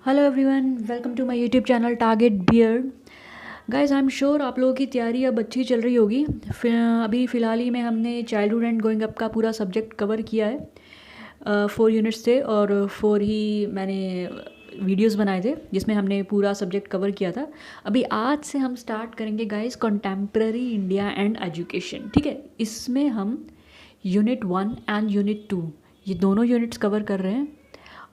Hello everyone, welcome to my YouTube channel target beard. Guys, I am sure आप लोगों की तैयारी अब अच्छी चल रही होगी। अभी फ़िलहाल ही में हमने चाइल्डहुड एंड ग्रोइंग अप का पूरा सब्जेक्ट कवर किया है। 4 यूनिट्स थे और 4 ही मैंने वीडियोस बनाए थे जिसमें हमने पूरा सब्जेक्ट कवर किया था। अभी आज से हम स्टार्ट करेंगे guys contemporary India and education. ठीक है, इसमें हम यूनिट 1 एंड यूनिट 2 ये दोनों यूनिट्स कवर कर रहे हैं।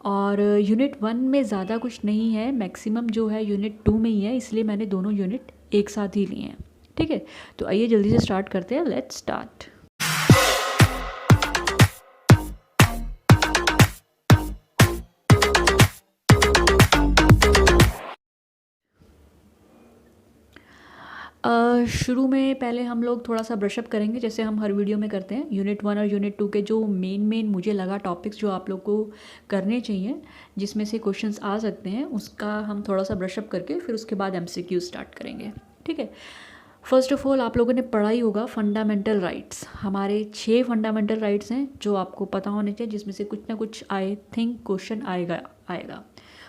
और यूनिट 1 में ज़्यादा कुछ नहीं है, मैक्सिमम जो है यूनिट 2 में ही है, इसलिए मैंने दोनों यूनिट एक साथ ही लिए हैं। ठीक है, तो आइए जल्दी से स्टार्ट करते हैं। Let's start. शुरू में पहले हम लोग थोड़ा सा ब्रशअप करेंगे जैसे हम हर वीडियो में करते हैं। यूनिट 1 और यूनिट 2 के जो मेन मुझे लगा टॉपिक्स जो आप लोग को करने चाहिए, जिसमें से क्वेश्चंस आ सकते हैं, उसका हम थोड़ा सा ब्रशअप करके फिर उसके बाद MCQ स्टार्ट करेंगे। ठीक है, फर्स्ट ऑफ ऑल आप लोगों ने पढ़ा ही होगा फंडामेंटल राइट्स। हमारे 6 फंडामेंटल राइट्स हैं जो आपको पता होने चाहिए, जिसमें से कुछ ना कुछ आई थिंक क्वेश्चन आएगा।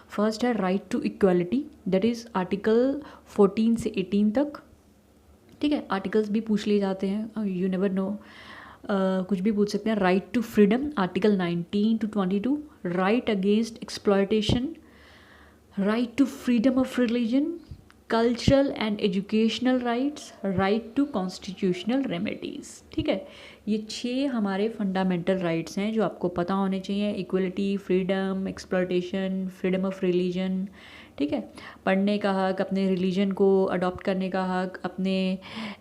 फर्स्ट है right to equality, that is article 14 से 18 तक। ठीक है, आर्टिकल्स भी पूछ लिए जाते हैं, यू नेवर नो, कुछ भी पूछ सकते हैं। Right to freedom, article 19 to 22। Right against exploitation, right to freedom of religion, cultural and educational rights, right to constitutional remedies. ठीक है, ये 6 हमारे फंडामेंटल राइट्स हैं जो आपको पता होने चाहिए। Equality, freedom, exploitation, freedom of religion. ठीक है, पढ़ने का हक, अपने रिलीजन को अडॉप्ट करने का हक, अपने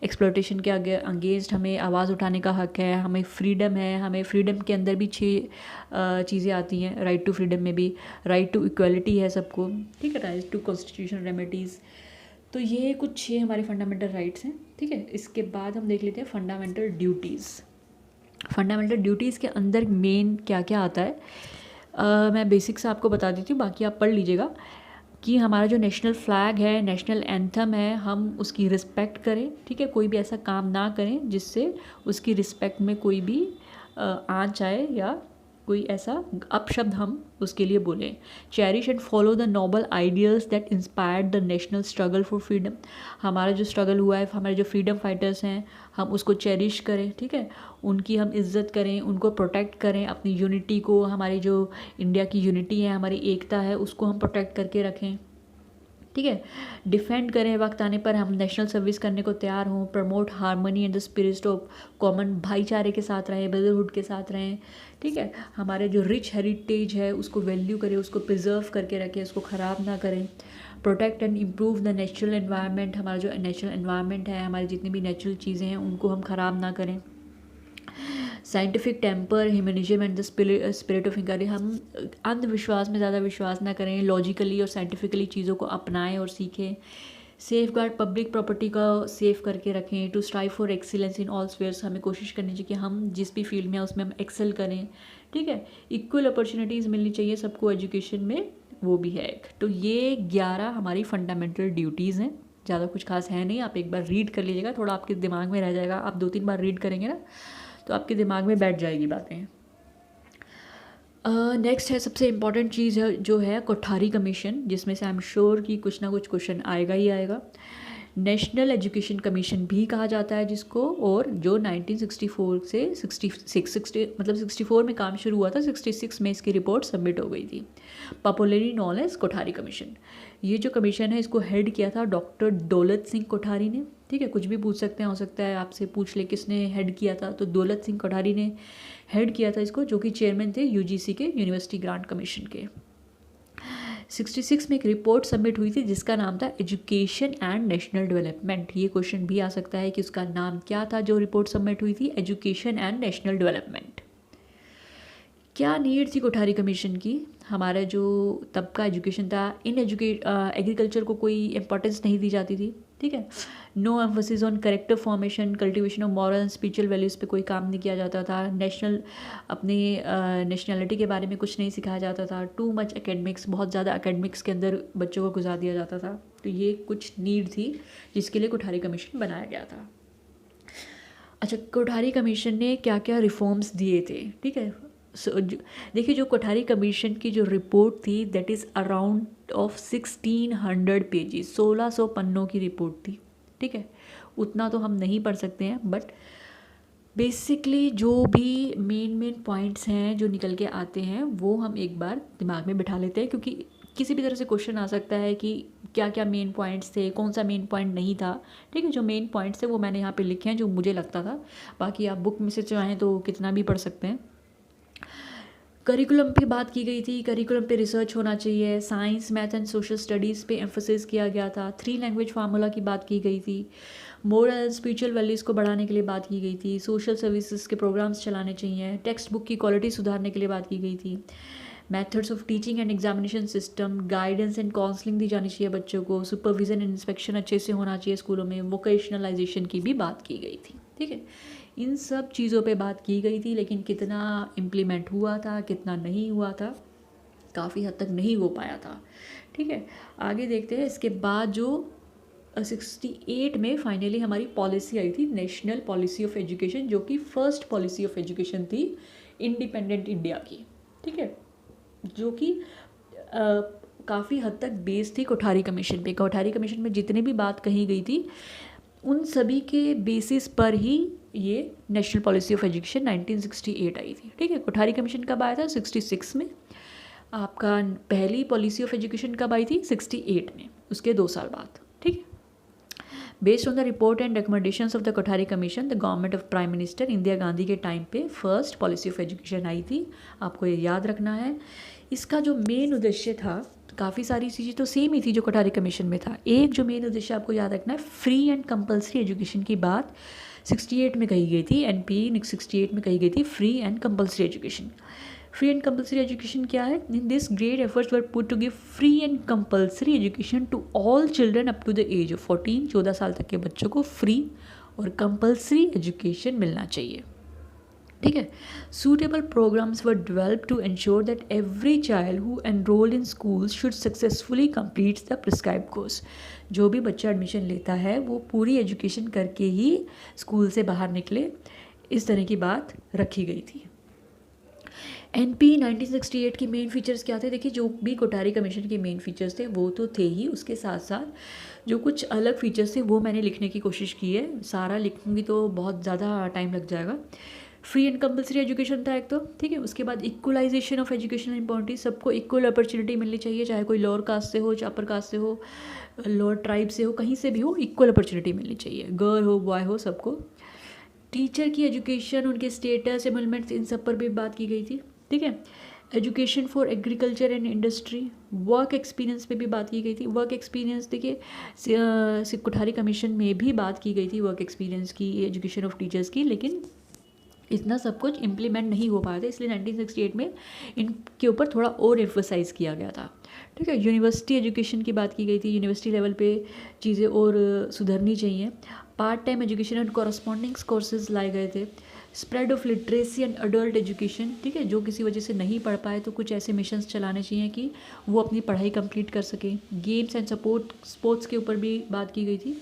एक्सप्लॉयटेशन के अगेंस्ट हमें आवाज़ उठाने का हक है, हमें फ्रीडम है। हमें फ्रीडम के अंदर भी 6 चीज़ें आती हैं, राइट टू फ्रीडम में भी। राइट टू इक्वलिटी है सबको। ठीक है, राइट टू कॉन्स्टिट्यूशनल रेमेडीज़। तो ये कुछ 6 हमारे फंडामेंटल राइट्स हैं। ठीक है, इसके बाद हम देख लेते हैं फंडामेंटल ड्यूटीज़। फंडामेंटल ड्यूटीज़ के अंदर मेन क्या क्या आता है, मैं बेसिक्स आपको बता देती हूँ, बाकी आप पढ़ लीजिएगा। कि हमारा जो नेशनल फ्लैग है, नेशनल एंथम है, हम उसकी रिस्पेक्ट करें। ठीक है, कोई भी ऐसा काम ना करें जिससे उसकी रिस्पेक्ट में कोई भी आँच आए या कोई ऐसा अपशब्द हम उसके लिए बोलें। Cherish and follow the noble ideals that inspired the national struggle for freedom. हमारा जो स्ट्रगल हुआ है, हमारे जो फ्रीडम फाइटर्स हैं, हम उसको चेरिश करें। ठीक है, उनकी हम इज़्ज़त करें, उनको प्रोटेक्ट करें, अपनी यूनिटी को, हमारी जो इंडिया की यूनिटी है, हमारी एकता है, उसको हम प्रोटेक्ट करके रखें। ठीक है, डिफेंड करें, वक्त आने पर हम नेशनल सर्विस करने को तैयार हों। Promote harmony and the spirit of common, भाईचारे के साथ रहें, ब्रदरहुड के साथ रहें। ठीक है, हमारे जो रिच हेरिटेज है उसको वैल्यू करें, उसको प्रिजर्व करके रखें, उसको ख़राब ना करें। Protect and improve the natural environment, हमारा जो नेचुरल एनवायरनमेंट है, हमारी जितनी भी नेचुरल चीज़ें हैं उनको हम ख़राब ना करें। Scientific temper, humanism and the spirit of inquiry, हम अंधविश्वास में ज़्यादा विश्वास ना करें, लॉजिकली और साइंटिफिकली चीज़ों को अपनाएं और सीखें। सेफ गार्ड पब्लिक प्रॉपर्टी का सेफ करके रखें। To strive for excellence in all spheres, हमें कोशिश करनी चाहिए कि हम जिस भी फील्ड में हैं उसमें हम एक्सेल करें। ठीक है, इक्वल अपॉर्चुनिटीज़ मिलनी चाहिए सबको एजुकेशन में, वो भी है एक। तो ये 11 हमारी फंडामेंटल ड्यूटीज़ हैं। ज़्यादा कुछ खास है नहीं, आप एक बार रीड कर लीजिएगा, थोड़ा आपके दिमाग में रह जाएगा। आप 2-3 बार रीड करेंगे ना तो आपके दिमाग में बैठ जाएगी बातें। नेक्स्ट है सबसे इम्पॉर्टेंट चीज़ है जो है कोठारी कमीशन, जिसमें से आई एम श्योर कि कुछ ना कुछ क्वेश्चन आएगा ही आएगा। नेशनल एजुकेशन कमीशन भी कहा जाता है जिसको, और जो 1964 से 60 मतलब 64 में काम शुरू हुआ था, 66 में इसकी रिपोर्ट सबमिट हो गई थी। Popularly known as Kothari commission. ये जो कमीशन है इसको हेड किया था डॉक्टर दौलत सिंह कोठारी ने। ठीक है, कुछ भी पूछ सकते हैं, हो सकता है आपसे पूछ ले किसने हेड किया था, तो दौलत सिंह कोठारी ने हेड किया था इसको, जो कि चेयरमैन थे यूजीसी के, यूनिवर्सिटी ग्रांट कमीशन के। 66 में एक रिपोर्ट सबमिट हुई थी जिसका नाम था एजुकेशन एंड नेशनल डेवलपमेंट। ये क्वेश्चन भी आ सकता है कि उसका नाम क्या था जो रिपोर्ट सबमिट हुई थी, एजुकेशन एंड नेशनल डेवलपमेंट। क्या नीड थी कोठारी कमीशन की, हमारा जो तब का एजुकेशन था, एग्रीकल्चर को कोई इंपॉर्टेंस नहीं दी जाती थी। ठीक है, no emphasis on character formation, cultivation of moral and spiritual values पे कोई काम नहीं किया जाता था। अपनी नेशनलिटी के बारे में कुछ नहीं सिखाया जाता था। टू मच एकेडमिक्स, बहुत ज़्यादा एकेडमिक्स के अंदर बच्चों को गुजार दिया जाता था। तो ये कुछ नीड थी जिसके लिए कोठारी कमीशन बनाया गया था। अच्छा, कोठारी कमीशन ने क्या क्या रिफॉर्म्स दिए थे। ठीक है, देखिए जो कोठारी कमीशन की जो रिपोर्ट थी that is around of 1600 pages, 1600 पन्नों की रिपोर्ट थी, ठीक है। उतना तो हम नहीं पढ़ सकते हैं, बट बेसिकली जो भी मेन पॉइंट्स हैं जो निकल के आते हैं वो हम एक बार दिमाग में बिठा लेते हैं, क्योंकि किसी भी तरह से क्वेश्चन आ सकता है कि क्या क्या मेन पॉइंट्स थे, कौन सा मेन पॉइंट नहीं था, ठीक है। जो मेन पॉइंट्स थे वो मैंने यहाँ पे लिखे हैं जो मुझे लगता था, बाकी आप बुक में से चाहें तो कितना भी पढ़ सकते हैं। करिकुलम पे बात की गई थी, करिकुलम पे रिसर्च होना चाहिए, science math and social studies पे एम्फोसिस किया गया था, 3 लैंग्वेज फार्मूला की बात की गई थी, मोरल एंड स्पिरिचुअल वैल्यूज़ को बढ़ाने के लिए बात की गई थी, सोशल सर्विसेज के प्रोग्राम्स चलाने चाहिए, टेक्स्ट बुक की क्वालिटी सुधारने के लिए बात की गई थी, methods of teaching and examination system, guidance and counselling दी जानी चाहिए बच्चों को, सुपरविजन एंड इंस्पेक्शन अच्छे से होना चाहिए स्कूलों में, वोकेशनलाइजेशन की भी बात की गई थी, ठीक है। इन सब चीज़ों पे बात की गई थी, लेकिन कितना इम्प्लीमेंट हुआ था, कितना नहीं हुआ था, काफ़ी हद तक नहीं हो पाया था, ठीक है। आगे देखते हैं। इसके बाद जो 68 में फाइनली हमारी पॉलिसी आई थी, नेशनल पॉलिसी ऑफ एजुकेशन, जो कि फर्स्ट पॉलिसी ऑफ एजुकेशन थी इंडिपेंडेंट इंडिया की, ठीक है, जो कि काफ़ी हद तक बेस थी कोठारी कमीशन पे। कोठारी कमीशन में जितने भी बात कही गई थी उन सभी के बेसिस पर ही ये नेशनल पॉलिसी ऑफ एजुकेशन 1968 आई थी, ठीक है। कोठारी कमीशन कब आया था? 66 में। आपका पहली पॉलिसी ऑफ एजुकेशन कब आई थी? 68 में, उसके 2 साल बाद, ठीक है। Based on the report and recommendations of the Kothari commission, the government of prime minister Indira Gandhi के टाइम पे फर्स्ट पॉलिसी ऑफ एजुकेशन आई थी, आपको ये याद रखना है। इसका जो मेन उद्देश्य था, काफ़ी सारी चीज़ें तो सेम ही थी जो कोठारी कमीशन में था, एक जो मेन उद्देश्य आपको याद रखना है, फ्री एंड कंपल्सरी एजुकेशन की बात 68 में कही गई थी, एनपी 68 में कही गई थी, free and compulsory education. Free and compulsory education क्या है? In this great efforts were put to give free and compulsory education to all children up to the age of 14, 14 साल तक के बच्चों को फ्री और कंपल्सरी एजुकेशन मिलना चाहिए, ठीक है। Suitable programmes were develop to ensure that every child who enrolled in schools should successfully complete the prescribe course. जो भी बच्चा एडमिशन लेता है वो पूरी एजुकेशन करके ही स्कूल से बाहर निकले, इस तरह की बात रखी गई थी। एनपी 1968 की मेन फीचर्स क्या थे? देखिए, जो भी कोठारी कमीशन के मेन फीचर्स थे वो तो थे ही, उसके साथ साथ जो कुछ अलग फीचर्स थे वो मैंने लिखने की कोशिश की है, सारा लिखूँगी तो बहुत ज़्यादा टाइम लग जाएगा। फ्री एंड कंपल्सरी एजुकेशन था एक तो, ठीक है। उसके बाद इक्वलाइजेशन ऑफ एजुकेशनल इम्पॉर्टेंस, सबको इक्वल अपॉर्चुनिटी मिलनी चाहिए, चाहे कोई लोअर कास्ट से हो, चाहे अपर कास्ट से हो, लोअर ट्राइब से हो, कहीं से भी हो, इक्वल अपॉर्चुनिटी मिलनी चाहिए, गर्ल हो बॉय हो, सबको। टीचर की एजुकेशन, उनके स्टेटस, एमलमेंट्स, इन सब पर भी बात की गई थी, ठीक है। Education for agriculture and industry, work experience पे भी बात की गई थी। वर्क एक्सपीरियंस देखिए कोठारी कमीशन में भी बात की गई थी वर्क एक्सपीरियंस की, एजुकेशन ऑफ टीचर्स की, लेकिन इतना सब कुछ इम्प्लीमेंट नहीं हो पाया था, इसलिए 1968 में इनके ऊपर थोड़ा और एम्फोसाइज़ किया गया था, ठीक है। यूनिवर्सिटी एजुकेशन की बात की गई थी, यूनिवर्सिटी लेवल पे चीज़ें और सुधरनी चाहिए। Part time education and correspondence courses लाए गए थे। Spread of literacy and adult education, ठीक है, जो किसी वजह से नहीं पढ़ पाए तो कुछ ऐसे मिशंस चलाने चाहिए कि वो अपनी पढ़ाई कंप्लीट कर सकें। गेम्स एंड स्पोर्ट्स के ऊपर भी बात की गई थी,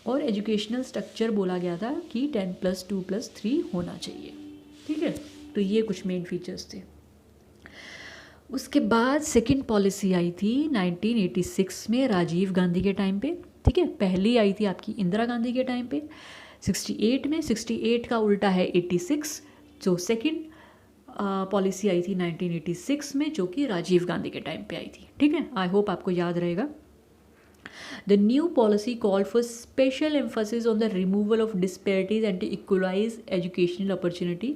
और एजुकेशनल स्ट्रक्चर बोला गया था कि 10+2+3 होना चाहिए, ठीक है। तो ये कुछ मेन फीचर्स थे। उसके बाद सेकंड पॉलिसी आई थी 1986 में राजीव गांधी के टाइम पे, ठीक है। पहली आई थी आपकी इंदिरा गांधी के टाइम पे 68 में, 68 का उल्टा है 86, जो सेकंड पॉलिसी आई थी 1986 में, जो कि राजीव गांधी के टाइम पे आई थी, ठीक है। आई होप आपको याद रहेगा। The new policy called for special emphasis on the removal of disparities and to equalize educational opportunity.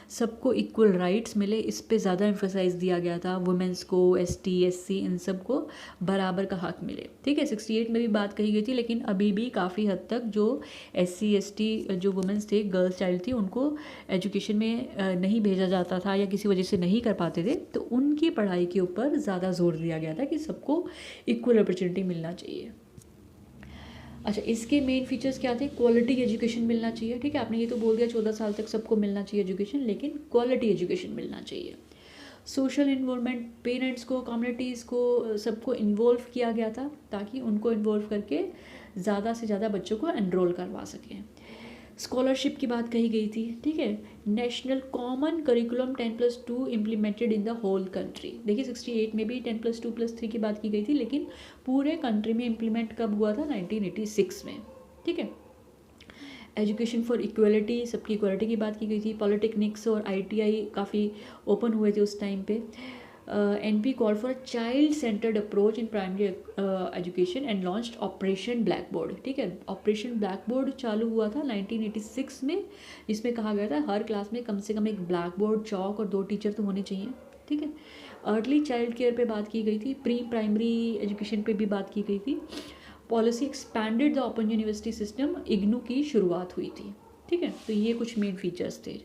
सबको इक्वल राइट्स मिले, इस पे ज़्यादा एम्फोसाइज दिया गया था। वुमेंस को, ST SC इन सब को बराबर का हक मिले, ठीक है। 68 में भी बात कही गई थी, लेकिन अभी भी काफ़ी हद तक जो SC ST जो वुमेंस थे, गर्ल्स चाइल्ड थी, उनको एजुकेशन में नहीं भेजा जाता था या किसी वजह से नहीं कर पाते थे, तो उनकी पढ़ाई के ऊपर ज़्यादा जोर दिया गया था कि सबको इक्वल अपॉर्चुनिटी मिलना चाहिए। अच्छा, इसके मेन फीचर्स क्या थे? क्वालिटी एजुकेशन मिलना चाहिए, ठीक है। आपने ये तो बोल दिया 14 साल तक सबको मिलना चाहिए एजुकेशन, लेकिन क्वालिटी एजुकेशन मिलना चाहिए। सोशल इन्वॉल्वमेंट, पेरेंट्स को, कम्युनिटीज़ को, सबको इन्वॉल्व किया गया था ताकि उनको इन्वॉल्व करके ज़्यादा से ज़्यादा बच्चों को एनरोल करवा सकें। स्कॉलरशिप की बात कही गई थी, ठीक है। National common curriculum 10+2 implemented in the whole country. देखिए 68 में भी 10+2+3 की बात की गई थी, लेकिन पूरे कंट्री में इम्प्लीमेंट कब हुआ था? 1986 में, ठीक है। एजुकेशन फॉर इक्वलिटी, सबकी इक्वलिटी की बात की गई थी। पॉलिटेक्निक्स और ITI काफ़ी ओपन हुए थे उस टाइम पे। NP call for a child centred approach in primary education and launched operation black board, ठीक है। ऑपरेशन ब्लैक बोर्ड चालू हुआ था 1986 में, जिसमें कहा गया था हर क्लास में कम से कम एक ब्लैक बोर्ड, चौक और 2 टीचर तो होने चाहिए, ठीक है। अर्ली चाइल्ड केयर पे बात की गई थी। प्री प्राइमरी एजुकेशन पे भी बात की गई थी। Policy expanded the open university system, IGNOU की शुरुआत हुई थी, ठीक है। तो ये कुछ मेन फीचर्स थे।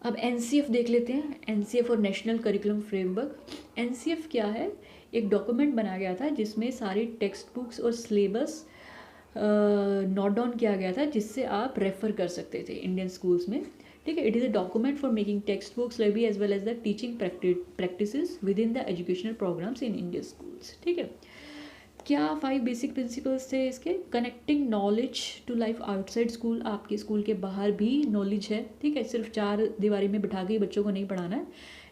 अब NCF देख लेते हैं। NCF और नेशनल करिकुलम फ्रेमवर्क। NCF क्या है? एक डॉक्यूमेंट बनाया गया था जिसमें सारी टेक्स्ट बुक्स और सिलेबस नोट डाउन किया गया था, जिससे आप रेफ़र कर सकते थे इंडियन स्कूल्स में, ठीक है। It is a document for making text books levy as well as the teaching practices with in the educational programmes in Indian schools, ठीक है। क्या 5 बेसिक प्रिंसिपल्स थे इसके? Connecting knowledge to life outside school, आपके school के बाहर भी knowledge है, ठीक है। सिर्फ 4 दीवारी में बिठा के बच्चों को नहीं पढ़ाना है,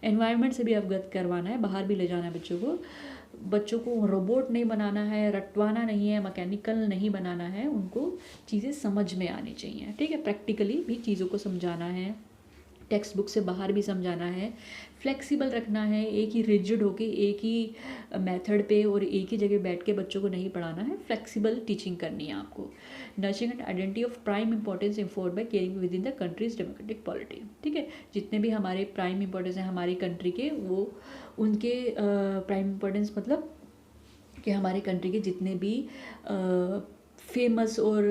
एनवायरनमेंट से भी अवगत करवाना है, बाहर भी ले जाना है बच्चों को। बच्चों को रोबोट नहीं बनाना है, रटवाना नहीं है, मैकेनिकल नहीं बनाना है, उनको चीज़ें समझ में आनी चाहिए, ठीक है। प्रैक्टिकली भी चीज़ों को समझाना है, टेक्स्ट बुक से बाहर भी समझाना है, फ्लेक्सिबल रखना है, एक ही रिजिड होके एक ही मेथड पे और एक ही जगह बैठ के बच्चों को नहीं पढ़ाना है, फ्लेक्सिबल टीचिंग करनी है आपको। Nurturing and identity of prime importance informed by caring with in the country's democratic polity, ठीक है। जितने भी हमारे प्राइम इंपॉर्टेंस हैं हमारी कंट्री के, वो उनके प्राइम इंपॉर्टेंस मतलब कि हमारे कंट्री के जितने भी फेमस और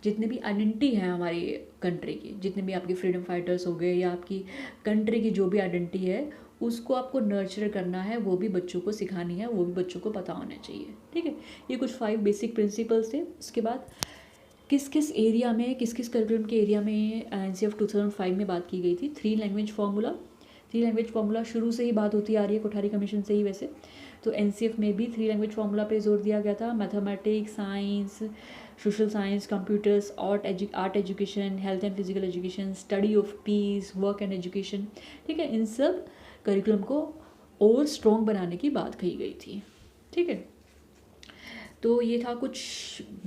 जितने भी आइडेंटिटी हैं हमारी कंट्री की, जितने भी आपके फ्रीडम फाइटर्स हो गए या आपकी कंट्री की जो भी आइडेंटिटी है, उसको आपको नर्चर करना है, वो भी बच्चों को सिखानी है, वो भी बच्चों को पता होना चाहिए, ठीक है। ये कुछ 5 बेसिक प्रिंसिपल्स थे। उसके बाद किस किस एरिया में, किस किस करिकुलम के एरिया में NCF 2005 में बात की गई थी? 3 लैंग्वेज फार्मूला। 3 लैंग्वेज फार्मूला शुरू से ही बात होती आ रही है, कोठारी कमीशन से ही वैसे। तो NCF में भी 3 लैंग्वेज फार्मूला पे जोर दिया गया था। Mathematics, science, social science, computers, art education, health and physical education, study of peace, work and education, ठीक है। इन सब करिकुलम को और स्ट्रॉन्ग बनाने की बात कही गई थी, ठीक है। तो ये था कुछ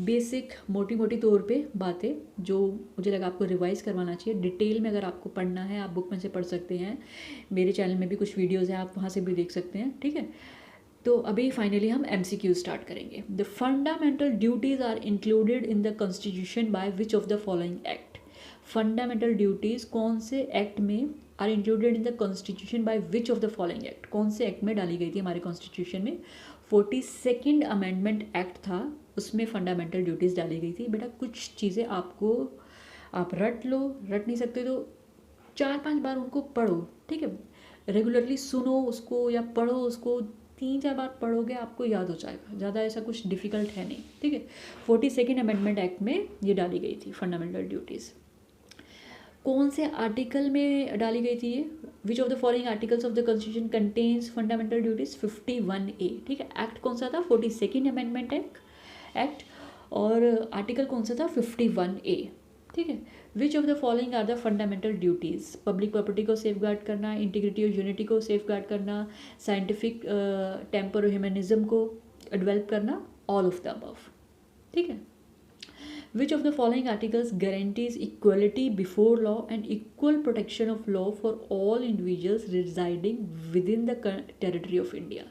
बेसिक मोटी मोटी तौर पे बातें जो मुझे लगा आपको रिवाइज़ करवाना चाहिए। डिटेल में अगर आपको पढ़ना है आप बुक में से पढ़ सकते हैं, मेरे चैनल में भी कुछ वीडियोज़ हैं, आप वहाँ से भी देख सकते हैं, ठीक है। तो अभी फाइनली हम MCQ स्टार्ट करेंगे। The fundamental duties are included in the constitution by which of the following act? Fundamental duties कौन से एक्ट में are included in the constitution by which of the following act? कौन से act में डाली गई थी हमारे कॉन्स्टिट्यूशन में? 42nd अमेंडमेंट एक्ट था, उसमें फंडामेंटल ड्यूटीज़ डाली गई थी। बेटा कुछ चीज़ें आपको आप रट लो, रट नहीं सकते तो 4-5 बार उनको पढ़ो, ठीक है। रेगुलरली सुनो उसको या पढ़ो उसको, 3-4 बार पढ़ोगे आपको याद हो जाएगा, ज़्यादा ऐसा कुछ डिफ़िकल्ट है नहीं, ठीक है। 42nd अमेंडमेंट एक्ट में ये डाली गई थी फंडामेंटल ड्यूटीज़। कौन से आर्टिकल में डाली गई थी ये? विच of the following articles of the constitution contains fundamental duties? 51A, ठीक है। एक्ट कौन सा था? 42nd amendment act. और आर्टिकल कौन सा था? 51A, ठीक है। Which of the following are the fundamental duties? Public property को सेफ गार्ड करना, इंटीग्रिटी और यूनिटी को सेफ गार्ड करना, साइंटिफिक टेम्पर और ह्यूमनिज्म को डेवलप करना, ऑल ऑफ द अबव, ठीक है। Which of the following articles guarantees equality before law and equal protection of law for all individuals residing within the territory of India?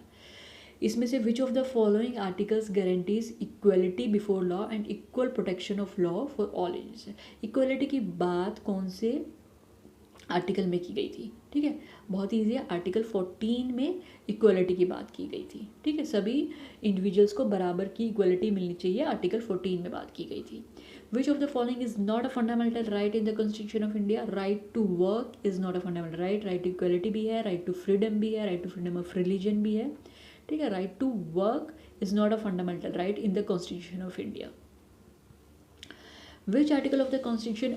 इसमें से which of the following articles guarantees equality before law and equal protection of law for all individuals? Equality की बात कौन से article में की गई थी? ठीक है, बहुत ईजी है। आर्टिकल 14 में इक्वलिटी की बात की गई थी, ठीक है। सभी इंडिविजुअल्स को बराबर की इक्वलिटी मिलनी चाहिए, आर्टिकल 14 में बात की गई थी। Which of the following is not a fundamental right in the constitution of India? Right to work is not a fundamental right. Right to equality भी है, राइट टू फ्रीडम भी है, right to freedom of religion भी है, ठीक है। Right to work is not a fundamental right in the constitution of India. Which article of the constitution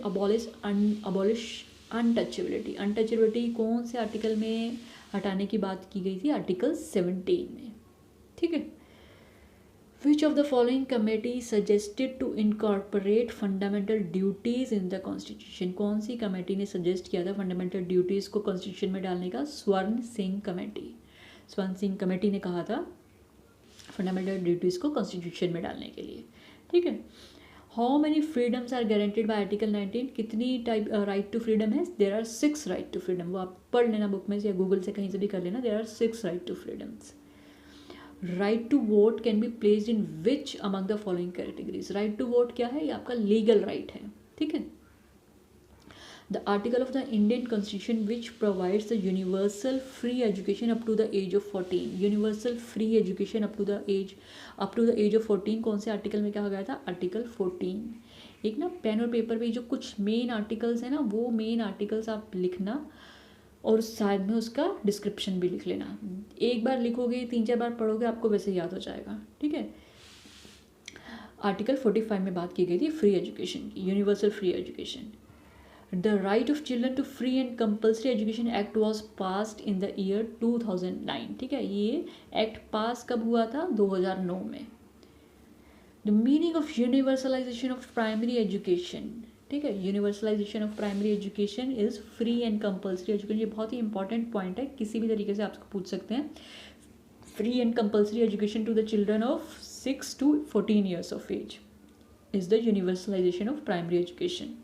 abolish untouchability? Untouchability कौन से आर्टिकल में हटाने की बात की गई थी? आर्टिकल 17 में, ठीक है। Which of the following committee suggested to incorporate fundamental duties in the constitution? कौन सी कमेटी ने सजेस्ट किया था फंडामेंटल ड्यूटीज़ को कॉन्स्टिट्यूशन में डालने का? स्वर्ण सिंह कमेटी। स्वर्ण सिंह कमेटी ने कहा था फंडामेंटल ड्यूटीज़ को कॉन्स्टिट्यूशन में डालने के लिए। ठीक है। How many freedoms are guaranteed by article 19? कितनी टाइप राइट टू फ्रीडम है? There are 6 right to freedom. वो आप पढ़ लेना बुक में से या गूगल से कहीं से भी कर लेना। There are 6 right to freedoms. Right to vote can be placed in which among the following categories? Right to vote क्या है? ये आपका लीगल राइट है। ठीक है। The article of the Indian Constitution which provides the universal free education up to the age of 14. Universal free education up to the age of 14 कौन से article में कहा गया था? आर्टिकल 14। एक ना पेन और पेपर पे जो कुछ मेन आर्टिकल्स है ना, वो मेन आर्टिकल्स आप लिखना और साथ में उसका डिस्क्रिप्शन भी लिख लेना। एक बार लिखोगे, 3-4 बार पढ़ोगे, आपको वैसे याद हो जाएगा। ठीक है। आर्टिकल 45 में बात की गई थी फ्री एजुकेशन की, universal free education. The Right of Children to Free and Compulsory Education Act was passed in the year 2009। ठीक है। ये एक्ट पास कब हुआ था? 2009 में। The meaning of universalization of primary education। ठीक है। Universalization of primary education is free and compulsory education. ये बहुत ही इंपॉर्टेंट पॉइंट है, किसी भी तरीके से आपको पूछ सकते हैं। Free and compulsory education to the children of 6 to 14 years of age is the universalisation of primary education.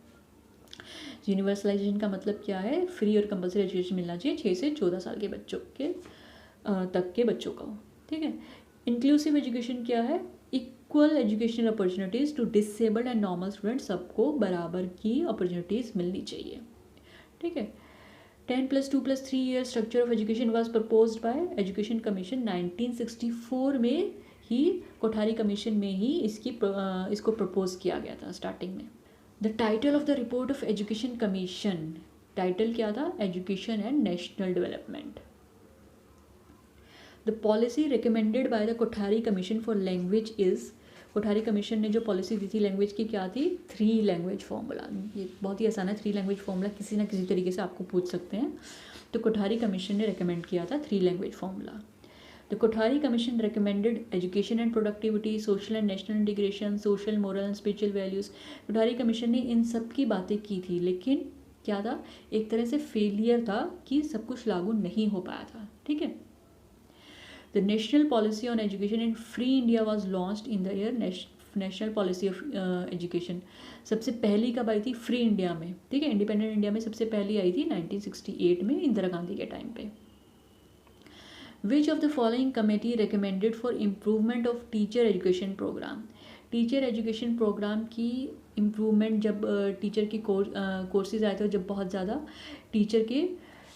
Universalisation का मतलब क्या है? फ्री और कंपल्सरी एजुकेशन मिलना चाहिए 6 से 14 साल के बच्चों के तक के बच्चों को। ठीक है। इंक्लूसिव एजुकेशन क्या है? Equal educational opportunities to disabled and normal student, सबको बराबर की अपॉर्चुनिटीज़ मिलनी चाहिए। ठीक है। 10+2+3 year structure of education was proposed by education commission 1964 में ही, कोठारी कमीशन में ही इसको प्रपोज किया गया था स्टार्टिंग में। The title of the report of education commission, title क्या था? Education and national development. The policy recommended by the Kothari commission for language is, Kothari commission ने जो पॉलिसी दी थी लैंग्वेज की क्या थी? 3 लैंग्वेज फॉर्मूला। ये बहुत ही आसान है, 3 लैंग्वेज फॉर्मूला किसी ना किसी तरीके से आपको पूछ सकते हैं। तो कोठारी कमीशन ने रिकमेंड किया था 3 language formula. The Kothari Commission recommended education and productivity, social and national integration, social, moral and spiritual values। Kothari commission ने इन सब की बातें की थी, लेकिन क्या था? एक तरह से फेलियर था कि सब कुछ लागू नहीं हो पाया था। ठीक है। The national policy on education in free India was launched in the year national policy of education सबसे पहली कब आई थी? फ्री इंडिया में। ठीक है। इंडिपेंडेंट इंडिया में सबसे पहली आई थी 1968 में, इंदिरा गांधी के टाइम पे। Which of the following committee recommended for improvement of teacher education program? Teacher education programme की इम्प्रूवमेंट, जब टीचर की कोर्सेज आए थे, जब बहुत ज़्यादा टीचर के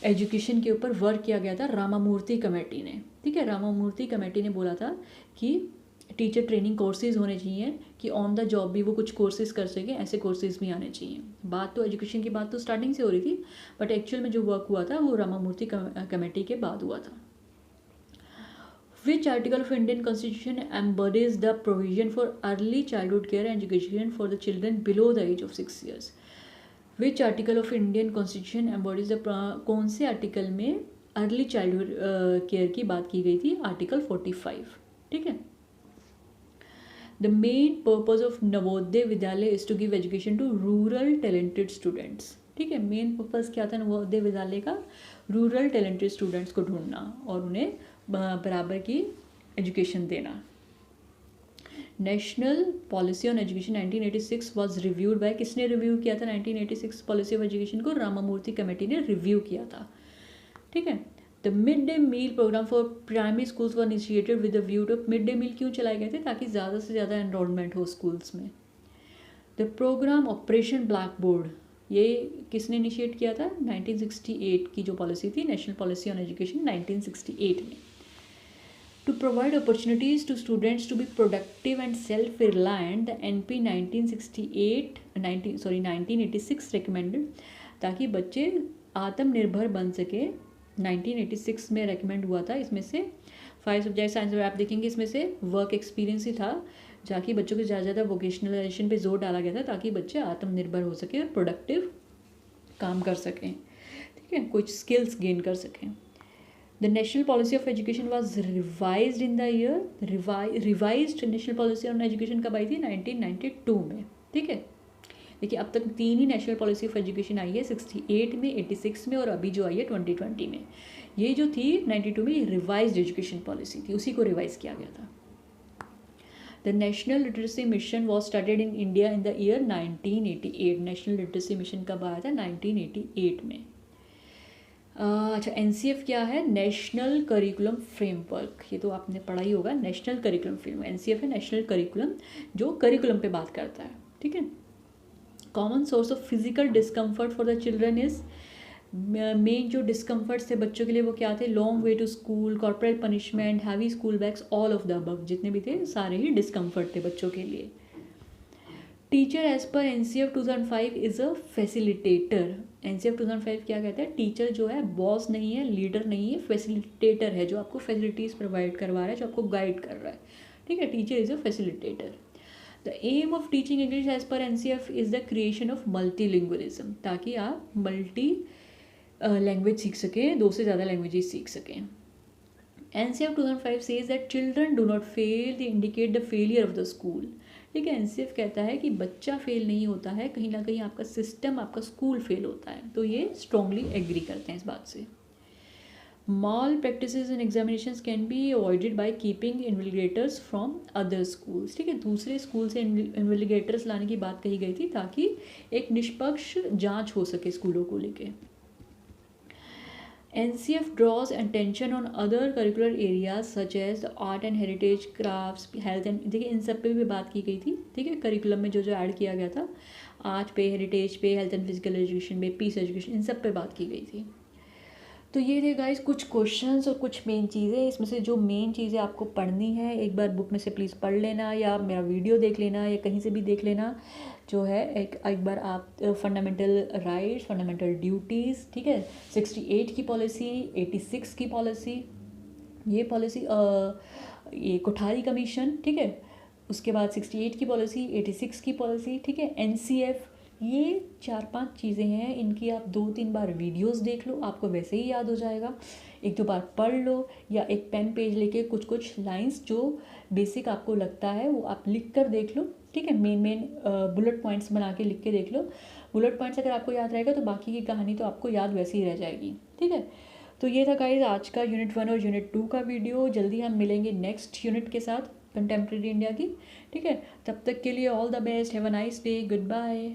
एजुकेशन के ऊपर वर्क किया गया था रामामूर्ति कमेटी ने। ठीक है। रामामूर्ति कमेटी ने बोला था कि टीचर ट्रेनिंग कोर्सेज होने चाहिए कि ऑन द जॉब भी वो कुछ कोर्सेज कर सकें, ऐसे कोर्सेज भी आने चाहिए। बात तो एजुकेशन की बात तो स्टार्टिंग से हो रही थी, बट एक्चुअल में जो वर्क हुआ था वो रामामूर्ति कमेटी के बाद हुआ था। Which article of Indian Constitution embodies the provision for early childhood care and education for the children below the age of 6 years? Which article of Indian Constitution embodies the कौन से article में early childhood care की बात की गई थी? Article 45। ठीक है। The main purpose of Navodaya Vidyalaya is to give education to rural talented students। ठीक है। मेन पर्पज़ क्या था नवोदय विद्यालय का? रूरल टैलेंटेड स्टूडेंट्स को ढूंढना और उन्हें बराबर की एजुकेशन देना। National policy on education 1986 was reviewed by, किसने रिव्यू किया था 1986 पॉलिसी ऑफ एजुकेशन को? रामामूर्ति कमेटी ने रिव्यू किया था। ठीक है। The mid day meal programme for primary schools were initiated with the view to, mid day meal क्यों चलाए गए थे? ताकि ज़्यादा से ज़्यादा एनरोलमेंट हो स्कूल्स में। The programme operation blackboard, ये किसने इनिशिएट किया था? 1968 की जो पॉलिसी थी, नेशनल पॉलिसी ऑन एजुकेशन 1968 में। To provide opportunities to students to be productive and self-reliant, the NP 1986 recommended, ताकि बच्चे आत्मनिर्भर बन सके। 1986 में रेकमेंड हुआ था। इसमें से 5 सब्जेक्ट साइंस में आप देखेंगे, इसमें से वर्क एक्सपीरियंस ही था, जाकि बच्चों को ज़्यादा ज़्यादा वोकेशनलाइजेशन पे जोर डाला गया था ताकि बच्चे आत्मनिर्भर हो सके और प्रोडक्टिव काम कर सकें। ठीक है। कुछ स्किल्स गेन कर सकें। The national policy of education was revise in the year, revise national policy on education कब आई थी? 1992 में। ठीक है, देखिए अब तक 3 ही नेशनल पॉलिसी ऑफ एजुकेशन आई है, 68 में, 86 में और अभी जो आई है 2020 में। ये जो थी 92 में, ये रिवाइज एजुकेशन पॉलिसी थी, उसी को रिवाइज किया गया था। The national literacy mission was started in India in the year 1988। National literacy mission कब आया था? 1988 में। अच्छा, NCF क्या है? National curriculum framework. ये तो आपने पढ़ा ही होगा, नेशनल करिकुलम फ्रेमवर्क। NCF है नेशनल करिकुलम, जो करिकुलम पे बात करता है। ठीक है। Common source of physical discomfort for the children is, main जो डिस्कम्फर्ट्स थे बच्चों के लिए वो क्या थे? Long way to school, corporate punishment, heavy school bags, all of the above. जितने भी थे सारे ही डिस्कम्फर्ट थे बच्चों के लिए। टीचर एज पर NCF 2005 is a facilitator. NCF 2005 क्या कहता है? टीचर जो है बॉस नहीं है, लीडर नहीं है, फैसिलिटेटर है, जो आपको फैसिलिटीज़ प्रोवाइड करवा रहा है, जो आपको गाइड कर रहा है। ठीक है, teacher is a facilitator. The aim of teaching English as पर NCF is the creation of multilingualism, ताकि आप मल्टी लैंग्वेज सीख सकें, 2 से ज़्यादा लैंग्वेजेस सीख सकें। NCF 2005 says that children do not fail, they indicate the failure of the school। ठीक है, NCF कहता है कि बच्चा फेल नहीं होता है, कहीं ना कहीं आपका सिस्टम, आपका स्कूल फेल होता है। तो ये स्ट्रांगली एग्री करते हैं इस बात से। Mall practices in examinations can be avoided by keeping invigilators from other schools. ठीक है, दूसरे स्कूल से इन्विजिलेटर्स लाने की बात कही गई थी, ताकि एक निष्पक्ष जांच हो सके स्कूलों को लेके। NCF draws attention on other curricular areas such as the art and heritage, crafts, health and, देखिए इन सब पे भी बात की गई थी। ठीक है, करिकुलम में जो जो ऐड किया गया था, आर्ट पे, हेरिटेज पे, हेल्थ एंड फिजिकल एजुकेशन पे, पीस एजुकेशन, इन सब पे बात की गई थी। तो ये थे गाइस कुछ क्वेश्चंस और कुछ मेन चीज़ें। इसमें से जो मेन चीज़ें आपको पढ़नी है, एक बार बुक में से प्लीज़ पढ़ लेना, या मेरा वीडियो देख लेना, या कहीं से भी देख लेना। जो है एक बार आप फंडामेंटल राइट्स, फंडामेंटल ड्यूटीज़, ठीक है, 68 की पॉलिसी, 86 की पॉलिसी, ये पॉलिसी ये कोठारी कमीशन, ठीक है, उसके बाद 68 की पॉलिसी, 86 की पॉलिसी, ठीक है, NCF, ये 4-5 चीज़ें हैं। इनकी आप 2-3 बार वीडियोस देख लो, आपको वैसे ही याद हो जाएगा। 1-2 बार पढ़ लो, या एक पेन पेज लेके कुछ कुछ लाइंस जो बेसिक आपको लगता है वो आप लिख कर देख लो। ठीक है, मेन बुलेट पॉइंट्स बना के लिख के देख लो। बुलेट पॉइंट्स अगर आपको याद रहेगा तो बाकी की कहानी तो आपको याद वैसे ही रह जाएगी। ठीक है, तो ये था गाइस आज का यूनिट 1 और यूनिट 2 का वीडियो। जल्दी हम मिलेंगे नेक्स्ट यूनिट के साथ, कंटेम्प्रेरी इंडिया की। ठीक है, तब तक के लिए all the best, have a nice day, good bye.